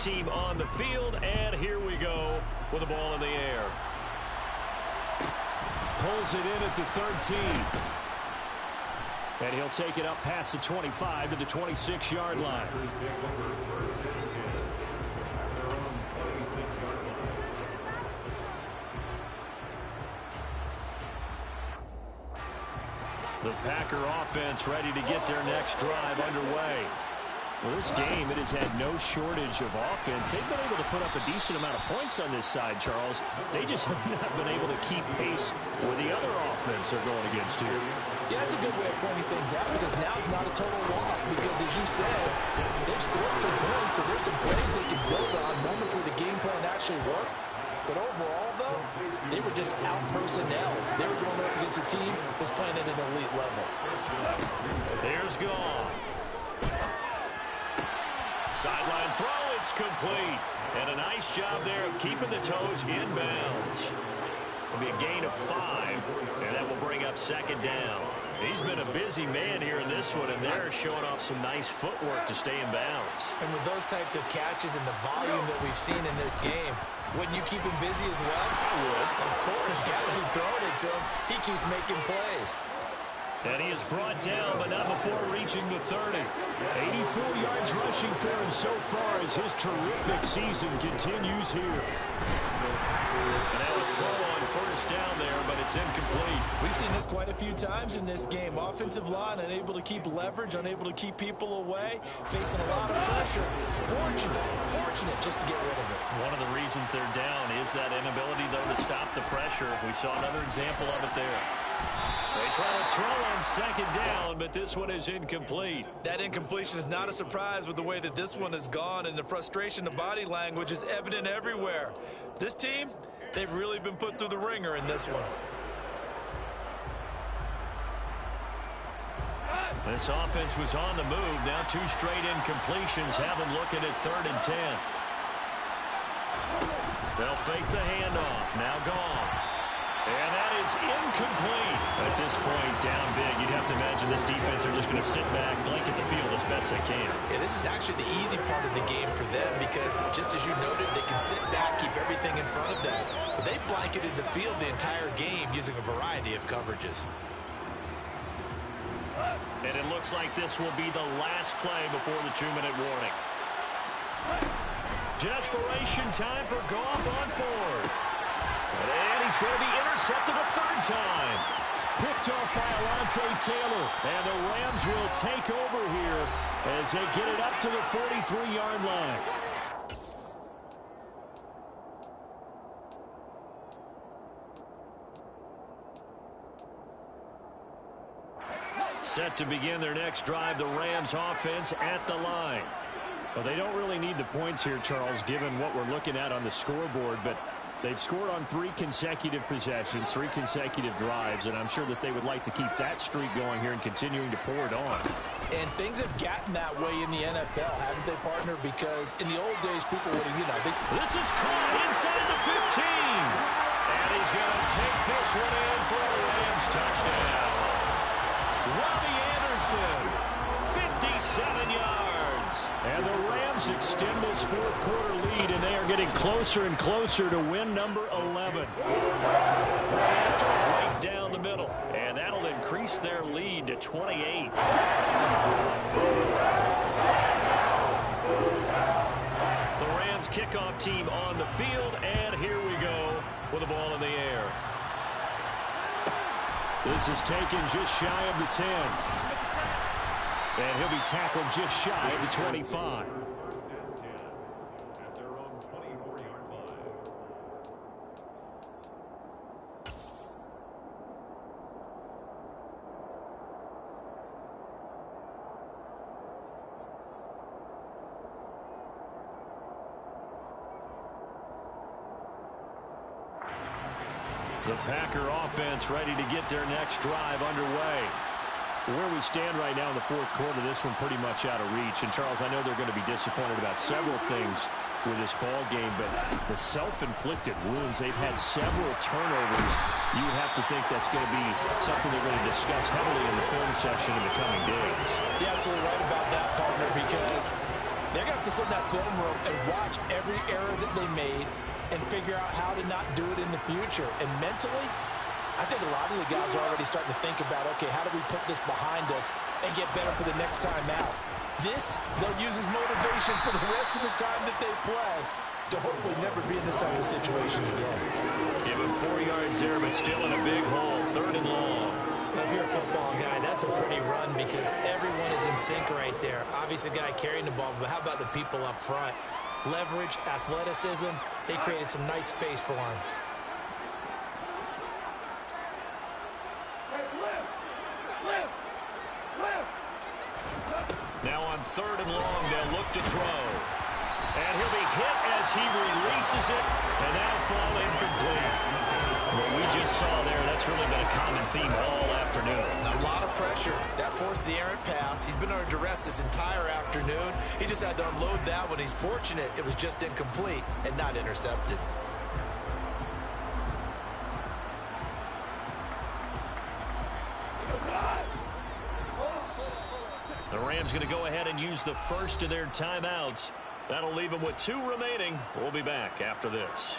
team on the field, and here we go with the ball in the air. Pulls it in at the 13. And he'll take it up past the 25 to the 26-yard line. The Packer offense ready to get their next drive underway. Well, this game, it has had no shortage of offense. They've been able to put up a decent amount of points on this side, Charles. They just have not been able to keep pace where the other offense are going against here. Yeah, that's a good way of pointing things out because now it's not a total loss because, as you said, they've scored some points, so there's some plays they can build on, moments where the game plan actually worked. But overall, though, they were just out-personnel. They were going up against a team that's playing at an elite level. There's Goff. Sideline throw, it's complete. And a nice job there of keeping the toes in bounds. It'll be a gain of 5, and that will bring up second down. He's been a busy man here in this one, and they're showing off some nice footwork to stay in bounds. And with those types of catches and the volume that we've seen in this game, wouldn't you keep him busy as well? I would. Of course, you got to keep throwing it to him. He keeps making plays. And he is brought down, but not before reaching the 30. 84 yards rushing for him so far as his terrific season continues here. And now a throw on first down there, but it's incomplete. We've seen this quite a few times in this game. Offensive line unable to keep leverage, unable to keep people away, facing a lot of pressure. Fortunate just to get rid of it. One of the reasons they're down is that inability, though, to stop the pressure. We saw another example of it there. They try to throw on second down, but this one is incomplete. That incompletion is not a surprise with the way that this one has gone, and the frustration, the body language is evident everywhere. This team, they've really been put through the ringer in this one. This offense was on the move. Now 2 straight incompletions have them looking at 3rd and 10. They'll fake the handoff. Now Goff. And that is incomplete. At this point, down big. You'd have to imagine this defense are just going to sit back, blanket the field as best they can. Yeah, this is actually the easy part of the game for them because, just as you noted, they can sit back, keep everything in front of them. But they blanketed the field the entire game using a variety of coverages. And it looks like this will be the last play before the 2-minute warning. Desperation time for Goff on 4th. And he's going to be intercepted a 3rd time. Picked off by Alontae Taylor. And the Rams will take over here as they get it up to the 43-yard line. Set to begin their next drive, the Rams offense at the line. Well, they don't really need the points here, Charles, given what we're looking at on the scoreboard, but they've scored on 3 consecutive possessions, 3 consecutive drives, and I'm sure that they would like to keep that streak going here and continuing to pour it on. And things have gotten that way in the NFL, haven't they, partner? Because in the old days, people would have, This is caught inside the 15. And he's going to take this one in for a Rams touchdown. Robbie Anderson, 57 yards. And the Rams extend this 4th quarter lead, and they are getting closer and closer to win number 11. After right down the middle, and that'll increase their lead to 28. The Rams kickoff team on the field, and here we go with the ball in the air. This is taken just shy of the 10. And he'll be tackled just shy of the 25. At their own 24-yard line. The Packer offense ready to get their next drive underway. Where we stand right now in the 4th quarter, this one pretty much out of reach. And, Charles, I know they're going to be disappointed about several things with this ball game, but the self-inflicted wounds, they've had several turnovers. You would have to think that's going to be something they're going to discuss heavily in the film section in the coming days. You're absolutely right about that, partner, because They're going to have to sit in that film room and watch every error that they made and figure out how to not do it in the future. And mentally, I think a lot of the guys are already starting to think about, okay, how do we put this behind us and get better for the next time out? This, they'll use as motivation for the rest of the time that they play to hopefully never be in this type of situation again. Give him 4 yards there, but still in a big hole. 3rd and long. If you're a football guy, that's a pretty run because everyone is in sync right there. Obviously, the guy carrying the ball, but how about the people up front? Leverage, athleticism, they created some nice space for him. Now on 3rd and long, they'll look to throw. And he'll be hit as he releases it, and that'll fall incomplete. What we just saw there, that's really been a common theme all afternoon. A lot of pressure. That forced the errant pass. He's been under duress this entire afternoon. He just had to unload that one. He's fortunate it was just incomplete and not intercepted. The Rams going to go ahead and use the first of their timeouts. That'll leave them with 2 remaining. We'll be back after this.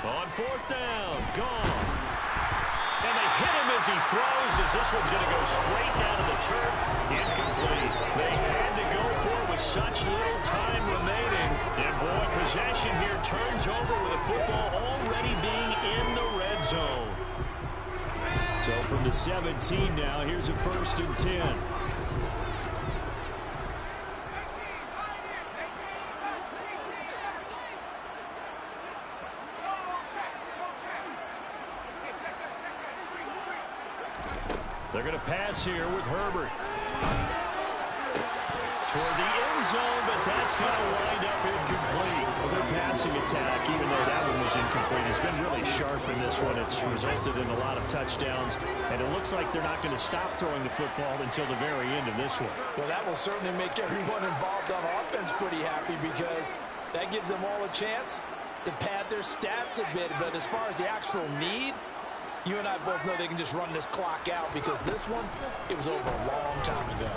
On 4th down, gone. And they hit him as he throws, as this one's going to go straight down to the turf. Incomplete. They had to go for it with such little time remaining. And boy, possession here turns over with the football already being in the red zone. So from the 17 now, here's a 1st and 10. They're going to pass here with Herbert. Toward the end zone, but that's going to wind up incomplete. Well, their passing attack, even though that one was incomplete, has been really sharp in this one. It's resulted in a lot of touchdowns, and it looks like they're not going to stop throwing the football until the very end of this one. Well, that will certainly make everyone involved on offense pretty happy because that gives them all a chance to pad their stats a bit. But as far as the actual need, you and I both know they can just run this clock out because this one, it was over a long time ago.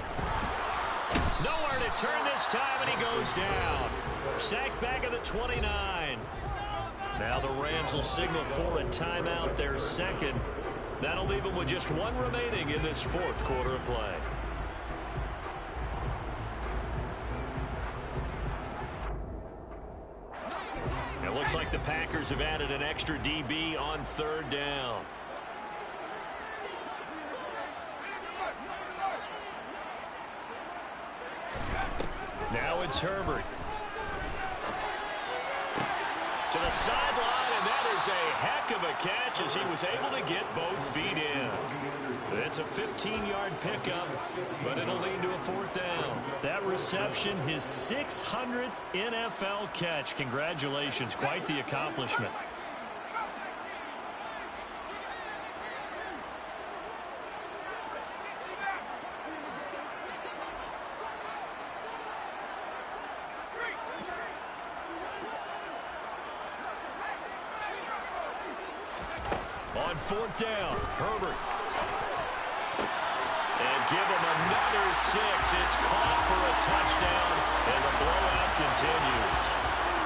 Nowhere to turn this time, and he goes down. Sacked back at the 29. Now the Rams will signal for a timeout, their second. That'll leave them with just 1 remaining in this 4th quarter of play. It looks like the Packers have added an extra DB on 3rd down. Now it's Herbert. To the sideline, and that is a heck of a catch as he was able to get both feet in. It's a 15-yard pickup, but it'll lead to a 4th down. That reception, his 600th NFL catch. Congratulations, quite the accomplishment. On 4th down, Herbert. And give him another 6. It's caught for a touchdown, and the blowout continues.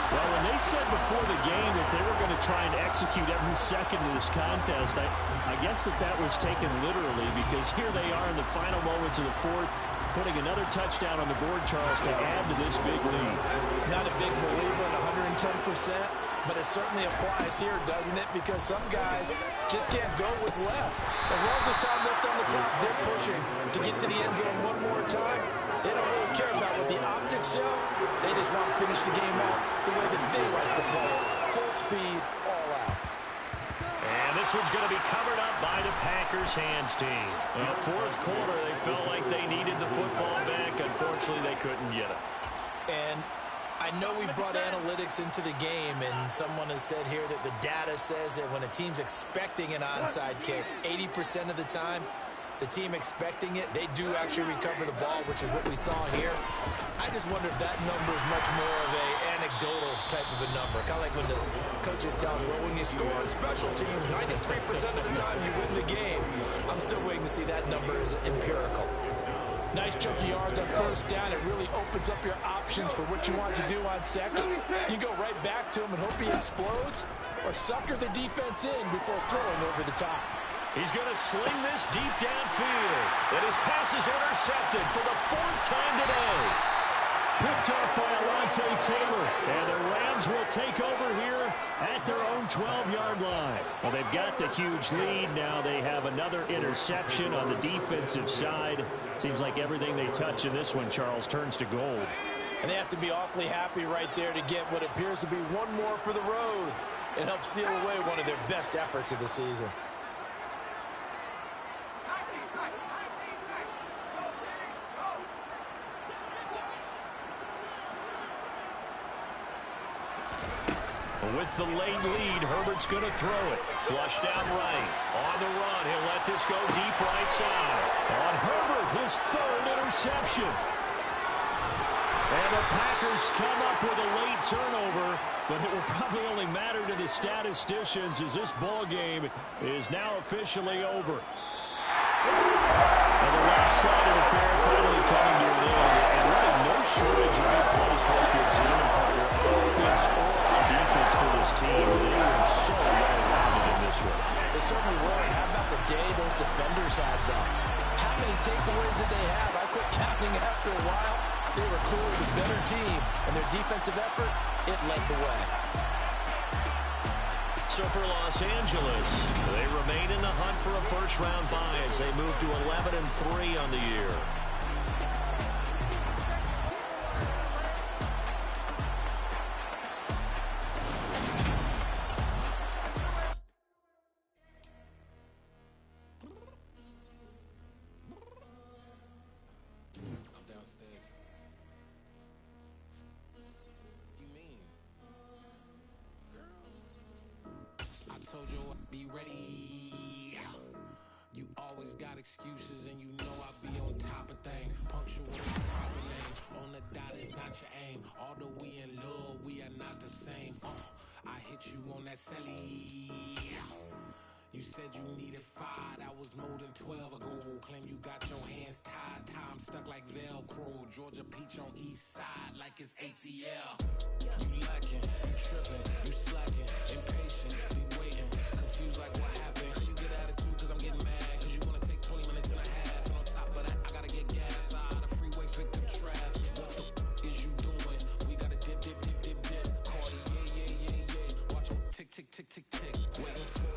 Well, when they said before the game that they were going to try and execute every second of this contest, I guess that was taken literally because here they are in the final moments of the 4th, putting another touchdown on the board, Charles, to add to this big lead. Not a big believer in 110%, but it certainly applies here, doesn't it? Because some guys just can't go with less. As long as there's time left on the clock, they're pushing to get to the end zone one more time. They don't really care about what the optics show. They just want to finish the game off the way that they like to play it. Full speed, all out. And this one's going to be covered up by the Packers hands team. Well, 4th quarter, they felt like they needed the football back. Unfortunately, they couldn't get it. And I know we brought analytics into the game, and someone has said here that the data says that when a team's expecting an onside kick, 80% of the time, the team expecting it, they do actually recover the ball, which is what we saw here. I just wonder if that number is much more of a anecdotal type of a number. Kind of like when the coaches tell us, well, when you score on special teams, 93% of the time you win the game. I'm still waiting to see that number as empirical. Nice chunk of yards on first down. It really opens up your options for what you want to do on second. You go right back to him and hope he explodes, or sucker the defense in before throwing over the top. He's going to sling this deep downfield. And his pass is intercepted for the fourth time today. Picked off by Alontae Taylor. And the Rams will take over here at their own 12-yard line. Well, they've got the huge lead. Now they have another interception on the defensive side. Seems like everything they touch in this one, Charles, turns to gold. And they have to be awfully happy right there to get what appears to be one more for the road and help seal away one of their best efforts of the season. With the late lead, Herbert's going to throw it. Flushed out right. On the run, he'll let this go deep right side. On Herbert, his third interception. And the Packers come up with a late turnover, but it will probably only matter to the statisticians as this ball game is now officially over. And the left side of the fair finally coming to an end. And really no shortage of good plays for us to examine, partner. Offense or defense for this team. They were so well-rounded in this one. They certainly were. And how about the day those defenders had, though? How many takeaways did they have? I quit counting after a while. They were clearly the better team, and their defensive effort, it led the way. So for Los Angeles, they remain in the hunt for a first-round bye as they move to 11-3 on the year. Excuses and you know I be on top of things. Punctual is the proper name. On the dot is not your aim. Although we in love, we are not the same. I hit you on that celly. You said you needed 5, that was more than 12 ago. Claim you got your hands tied, time stuck like Velcro. Georgia peach on east side like it's ATL. You lacking, you tripping, you slacking, impatient, be waiting, confused like what happened. You get attitude cause I'm getting mad, cause you wanna take 20 minutes and a half. And on top of that, I gotta get gas out of the freeway, pick up traffic. What the is you doing? We gotta dip, dip, dip, dip, dip. Cardi, yeah, yeah, yeah, yeah. Watch tick, tick, tick, tick, tick. Waiting for